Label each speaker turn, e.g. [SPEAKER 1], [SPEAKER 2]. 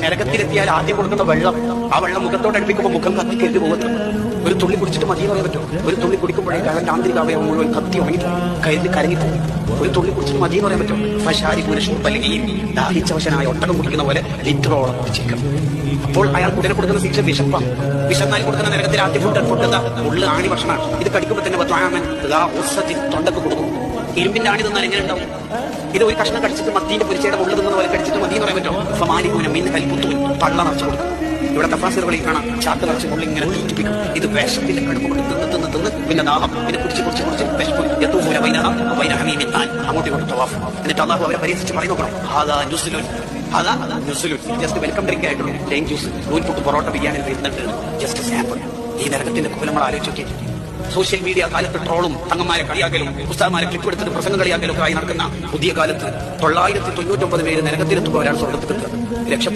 [SPEAKER 1] നരകത്തിലെത്തിയാൽ ആദ്യം കൊടുക്കുന്ന വെള്ളം, ആ വെള്ളം മുഖത്തോട് അടുപ്പിക്കുമ്പോൾ മുഖം കത്തി കയറി പോകുന്നു. ഒരു തുള്ളി കുടിച്ചിട്ട് മതി പറയാൻ പറ്റുമോ? ഒരു തുള്ളി കുടിക്കുമ്പോഴേക്ക് അവന്റെ ആന്തരിക അവയവം മുഴുവൻ കത്തി ഉണങ്ങിപ്പോ കയറി കരങ്ങിപ്പോകും. ഒരു തുള്ളി കുടിച്ചിട്ട് മതി പറയാൻ പറ്റുമോ? ഫശാരി പുരുഷൻ പല്ലുകയും ദാഹിച്ചവശനായ ഒട്ടകം കുടിക്കുന്ന പോലെ ലിറ്ററോളം കുടിച്ചേക്കും. അപ്പോൾ അയാൾ ഉടനെ കൊടുക്കുന്ന ശിക്ഷ വിശപ്പാണ്. വിശന്നാൽ കൊടുക്കുന്ന നരകത്തിൽ ആദ്യ ഫുഡ് എന്താ? ഉള്ളു ആണി ഭക്ഷണമാണ്. ഇത് കടിക്കുമ്പോൾ തന്നെ തൊണ്ടക്ക് കൊടുക്കും. ഇരുമ്പിന്റെ ആണി തന്നാൽ എങ്ങനെ ഉണ്ടാവും? ഇത് ഒരു കഷ്ണം കടിച്ചിട്ട് മത്തീന്റെ പൊരിച്ചയുടെ ഉള്ളു തിന്ന പോലെ കടിച്ചിട്ട് മതി പറയാൻ പറ്റുമോ? ഫമാലിഹൂന മിൻ കൽപുത്തു, പള്ള നിറച്ചു കൊടുക്കും. ഇവിടെ തഫാസിറുകളിൽ കാണാം ചാക്ക് നിറച്ച് ഉള്ളി ഇങ്ങനെ തീറ്റിപ്പിക്കും. ഇത് വിഷത്തിന്റെ കടുപ്പ് കൊണ്ട് തിന്ന് പിന്നെ ദാഹം, പിന്നെ കുടിച്ച് വിശപ്പ് അങ്ങോട്ട് ഇങ്ങോട്ട് തവാഫ്. എന്നിട്ട് അള്ളാഹു അവരെ പരീക്ഷിച്ച് പറയുന്നു, ജസ്റ്റ് വെൽക്കം ഡ്രിങ്ക് ആയിട്ടുള്ളൂ. ലൈം ജ്യൂസ്, നൂൽപുട്ട്, പൊറോട്ട, ബിരിയാണി വരുന്നുണ്ട്. Just sample. ഈ നരകത്തിന്റെ കുല നമ്മൾ ആലോചിച്ചൊക്കെ. സോഷ്യൽ മീഡിയ കാലത്ത് ട്രോളും തങ്ങന്മാരെ കളിയാക്കലും ഉസ്താദ്മാരെ ക്ലിപ്പ് എടുത്തിട്ട് പ്രസംഗം കളിയാക്കലും ഒക്കെ ആയി നടക്കുന്ന പുതിയ കാലത്ത് 999 പേര് നരകത്തിലെത്തുമ്പോൾ ഒരാൾ സ്വർഗത്തിൽ